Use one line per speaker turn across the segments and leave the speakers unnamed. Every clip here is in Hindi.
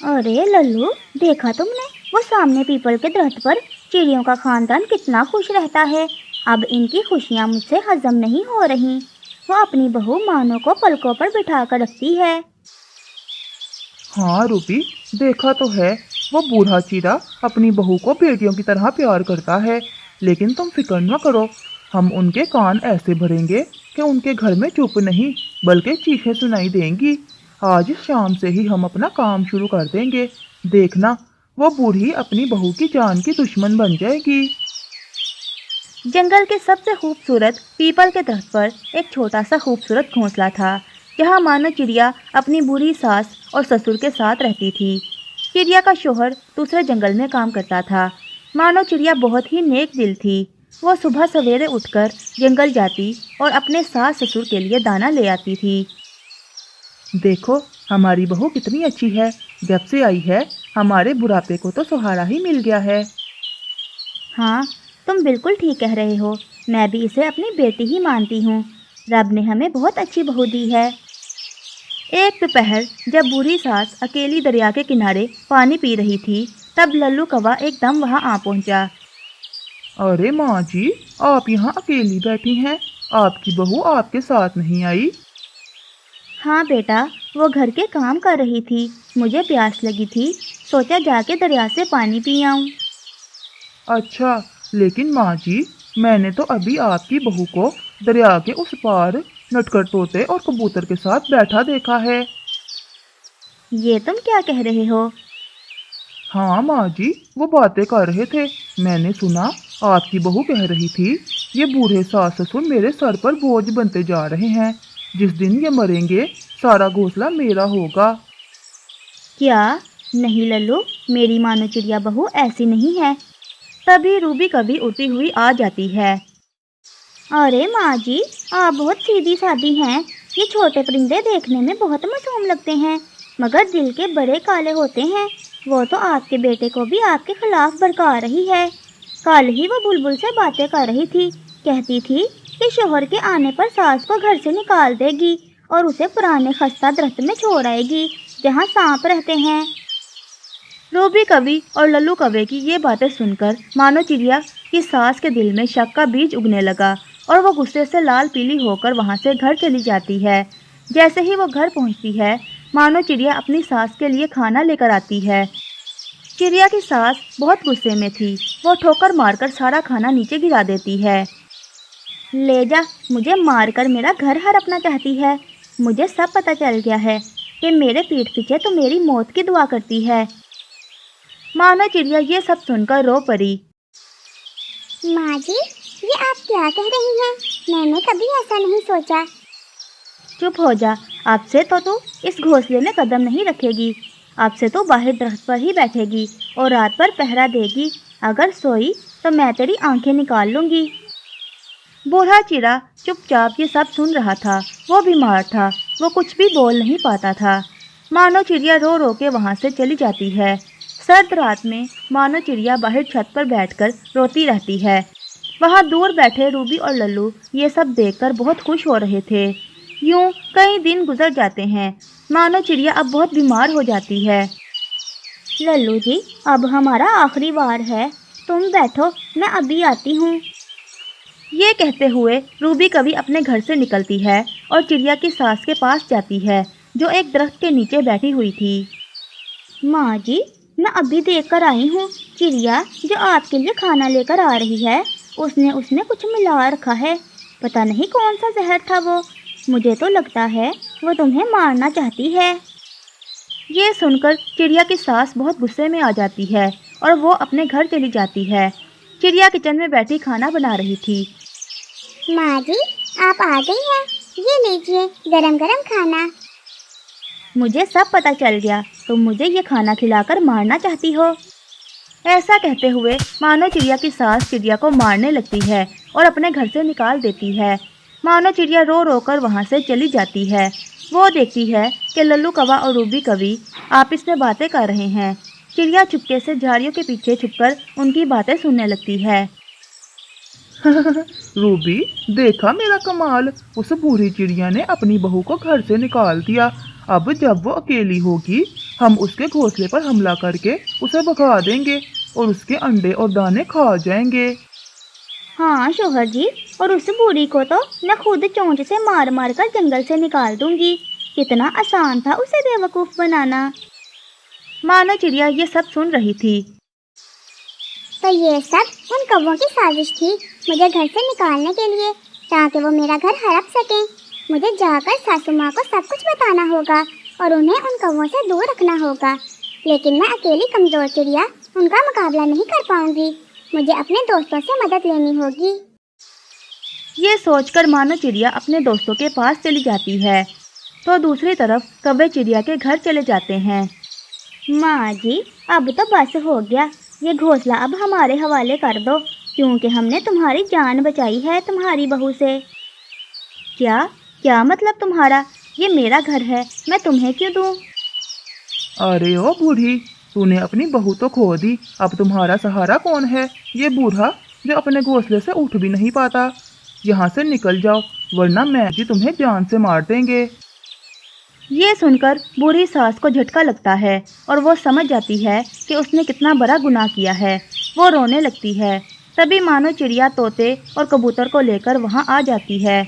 अरे लल्लू, देखा तुमने वो सामने पीपल के दरख्त पर चिड़ियों का खानदान कितना खुश रहता है। अब इनकी खुशियाँ मुझसे हजम नहीं हो रही। वो अपनी बहू मानो को पलकों पर बिठा कर रखती है।
हाँ रूबी, देखा तो है। वो बूढ़ा चीरा अपनी बहू को बेटियों की तरह प्यार करता है। लेकिन तुम फिक्र न करो, हम उनके कान ऐसे भरेंगे कि उनके घर में चुप नहीं बल्कि चीखें सुनाई देंगी। आज शाम से ही हम अपना काम शुरू कर देंगे। देखना, वो बूढ़ी अपनी बहू की जान की दुश्मन बन जाएगी।
जंगल के सबसे खूबसूरत पीपल के दरख्त पर एक छोटा सा खूबसूरत घोंसला था, जहाँ मानो चिड़िया अपनी बूढ़ी सास और ससुर के साथ रहती थी। चिड़िया का शौहर दूसरे जंगल में काम करता था। मानो चिड़िया बहुत ही नेक दिल थी। वो सुबह सवेरे उठकर जंगल जाती और अपने सास ससुर के लिए दाना ले आती थी।
देखो, हमारी बहू कितनी अच्छी है। जब से आई है हमारे बुढ़ापे को तो सहारा ही मिल गया है।
हाँ, तुम बिल्कुल ठीक कह रहे हो। मैं भी इसे अपनी बेटी ही मानती हूँ। रब ने हमें बहुत अच्छी बहू दी है। एक दोपहर जब बूढ़ी सास अकेली दरिया के किनारे पानी पी रही थी, तब लल्लू कौवा एकदम वहां आ पहुंचा।
अरे माँ जी, आप यहाँ अकेली बैठी हैं। आपकी बहू आपके साथ नहीं आई?
हाँ बेटा, वो घर के काम कर रही थी। मुझे प्यास लगी थी, सोचा जाके दरिया से पानी पी आऊं।
अच्छा, लेकिन माँ जी, मैंने तो अभी आपकी बहू को दरिया के उस पार नटखट तोते और कबूतर के साथ बैठा देखा है।
ये तुम क्या कह रहे हो?
हाँ माँ जी, वो बातें कर रहे थे। मैंने सुना आपकी बहू कह रही थी, ये बूढ़े सास ससुर मेरे सर पर बोझ बनते जा रहे हैं। जिस दिन ये मरेंगे सारा घोंसला मेरा होगा।
क्या? नहीं लल्लू, मेरी मानो चिड़िया बहू ऐसी नहीं है। तभी रूबी कभी उड़ती हुई आ जाती है। अरे माँ जी, आप बहुत सीधी सादी हैं। ये छोटे परिंदे देखने में बहुत मासूम लगते हैं, मगर दिल के बड़े काले होते हैं। वो तो आपके बेटे को भी आपके खिलाफ भड़का रही है। कल ही वो बुलबुल से बातें कर रही थी, कहती थी कि शोहर के आने पर सास को घर से निकाल देगी और उसे पुराने खस्ता दरख्त में छोड़ आएगी जहाँ सांप रहते हैं। रूबी कवि और लल्लू कौवे की ये बातें सुनकर मानो चिड़िया की सास के दिल में शक का बीज उगने लगा और वो गुस्से से लाल पीली होकर वहाँ से घर चली जाती है। जैसे ही वो घर पहुँचती है, मानो चिड़िया अपनी सास के लिए खाना लेकर आती है। चिड़िया की सास बहुत गुस्से में थी। वो ठोकर मारकर सारा खाना नीचे गिरा देती है। ले जा, मुझे मारकर मेरा घर हड़पना चाहती है। मुझे सब पता चल गया है कि मेरे पीठ पीछे तो मेरी मौत की दुआ करती है। मानो चिड़िया ये सब सुनकर रो पड़ी।
माँ जी, ये आप क्या कह रही हैं? मैंने कभी ऐसा नहीं सोचा।
चुप हो जा, आपसे तो तू इस घोंसले में कदम नहीं रखेगी। आपसे तो बाहर दरख्त पर ही बैठेगी और रात पर पहरा देगी। अगर सोई तो मैं तेरी आंखें निकाल लूँगी। बूढ़ा चिड़ा चुपचाप ये सब सुन रहा था। वो बीमार था, वो कुछ भी बोल नहीं पाता था। मानो चिड़िया रो रो के वहाँ से चली जाती है। सर्द रात में मानो चिड़िया बाहर छत पर बैठकर रोती रहती है। वहाँ दूर बैठे रूबी और लल्लू ये सब देखकर बहुत खुश हो रहे थे। यूं कई दिन गुजर जाते हैं। मानो चिड़िया अब बहुत बीमार हो जाती है। लल्लू जी, अब हमारा आखिरी बार है, तुम बैठो, मैं अभी आती हूँ। ये कहते हुए रूबी कभी अपने घर से निकलती है और चिड़िया की सास के पास जाती है, जो एक दरख्त के नीचे बैठी हुई थी। माँ जी, मैं अभी देख कर आई हूँ। चिड़िया जो आपके लिए खाना लेकर आ रही है, उसने उसमें कुछ मिला रखा है। पता नहीं कौन सा जहर था वो। मुझे तो लगता है वो तुम्हें मारना चाहती है। ये सुनकर चिड़िया की सास बहुत गुस्से में आ जाती है और वो अपने घर चली जाती है। चिड़िया किचन में बैठी खाना बना रही थी।
माँ जी, आप आ गई हैं। ये लीजिए गरम गरम खाना।
मुझे सब पता चल गया, तुम मुझे ये खाना खिलाकर मारना चाहती हो। ऐसा कहते हुए मानो चिड़िया की सास चिड़िया को मारने लगती है और अपने घर से निकाल देती है। मानो चिड़िया रो रो कर वहाँ से चली जाती है। वो देखती है कि लल्लू कौवा और रूबी कवि आपस में बातें कर रहे हैं। चिड़िया चुपके से झाड़ियों के पीछे छुपकर उनकी बातें सुनने लगती है।
रूबी, देखा मेरा कमाल। उस बूढ़ी चिड़िया ने अपनी बहू को घर से निकाल दिया। अब जब वो अकेली होगी हम उसके घोंसले पर हमला करके उसे भगा देंगे और उसके अंडे और दाने खा जाएंगे।
हाँ शौहर जी, और उस बूढ़ी को तो मैं खुद चोंच से मार मार कर जंगल से निकाल दूंगी। कितना आसान था उसे बेवकूफ़ बनाना। मानो चिड़िया ये सब सुन रही थी।
तो ये सब उन कौवों की साजिश थी मुझे घर से निकालने के लिए, ताकि वो मेरा घर हड़प सकें। मुझे जाकर सासू माँ को सब कुछ बताना होगा और उन्हें उन कौवों से दूर रखना होगा। लेकिन मैं अकेली कमज़ोर चिड़िया उनका मुकाबला नहीं कर पाऊंगी। मुझे अपने दोस्तों से मदद लेनी होगी।
ये सोचकर मानो चिड़िया अपने दोस्तों के पास चली जाती है, तो दूसरी तरफ कौवे चिड़िया के घर चले जाते हैं। माँ जी, अब तो बस हो गया, ये घोंसला अब हमारे हवाले कर दो, क्योंकि हमने तुम्हारी जान बचाई है तुम्हारी बहू से। क्या क्या मतलब तुम्हारा? ये मेरा घर है, मैं तुम्हें क्यों दूँ?
अरे ओ बूढ़ी, तूने अपनी बहू तो खो दी, अब तुम्हारा सहारा कौन है? ये बूढ़ा जो अपने घोंसले से उठ भी नहीं पाता। यहाँ से निकल जाओ, वरना मैं जी तुम्हें जान से मार देंगे।
ये सुनकर बूढ़ी सास को झटका लगता है और वो समझ जाती है कि उसने कितना बड़ा गुनाह किया है। वो रोने लगती है। तभी मानो चिड़िया तोते और कबूतर को लेकर वहाँ आ जाती है।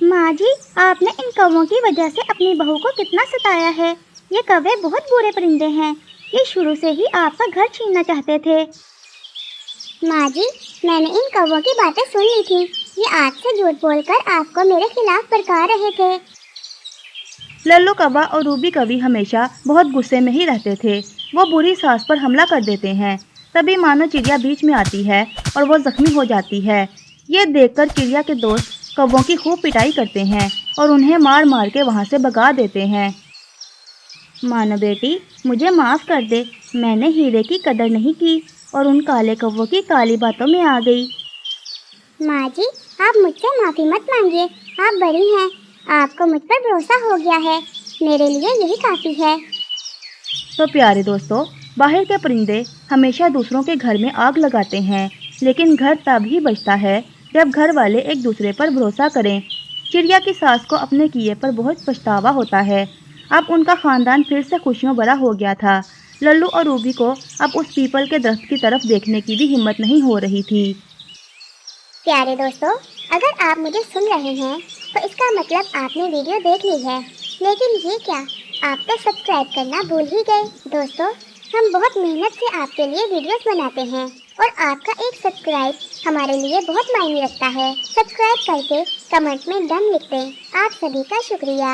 माँ जी, आपने इन कौवों की वजह से अपनी बहू को कितना सताया है। ये कौवे बहुत बुरे परिंदे हैं, ये शुरू से ही आपका घर छीनना चाहते थे।
माँ जी, मैंने इन कौवों की बातें सुन ली थी। ये आज से झूठ बोलकर आपको मेरे खिलाफ भड़का रहे थे।
लल्लू कौवा और रूबी कवि हमेशा बहुत गुस्से में ही रहते थे। वो बूढ़ी सास पर हमला कर देते हैं। तभी मानो चिड़िया बीच में आती है और वो जख्मी हो जाती है। ये देखकर चिड़िया के दोस्त कौवों की खूब पिटाई करते हैं और उन्हें मार मार के वहाँ से भगा देते हैं। मानो बेटी, मुझे माफ़ कर दे, मैंने हीरे की कदर नहीं की और उन काले कौवों की काली बातों में आ गई।
माँ जी, आप मुझसे माफ़ी मत मांगिए, आप बड़ी हैं, आपको मुझ पर भरोसा हो गया है, मेरे लिए यही काफ़ी है।
तो प्यारे दोस्तों, बाहर के परिंदे हमेशा दूसरों के घर में आग लगाते हैं, लेकिन घर तब ही बचता है जब घर वाले एक दूसरे पर भरोसा करें। चिड़िया की सास को अपने किए पर बहुत पछतावा होता है। अब उनका ख़ानदान फिर से खुशियों भरा हो गया था। लल्लू और रूबी को अब उस पीपल के दरख्त की तरफ देखने की भी हिम्मत नहीं हो रही थी।
प्यारे दोस्तों, अगर आप मुझे सुन रहे हैं तो इसका मतलब आपने वीडियो देख ली है, लेकिन ये क्या, आप तो सब्सक्राइब करना भूल ही गए। दोस्तों, हम बहुत मेहनत से आपके लिए वीडियोस बनाते हैं और आपका एक सब्सक्राइब हमारे लिए बहुत मायने रखता है। सब्सक्राइब करके कमेंट में डन लिख दें। आप सभी का शुक्रिया।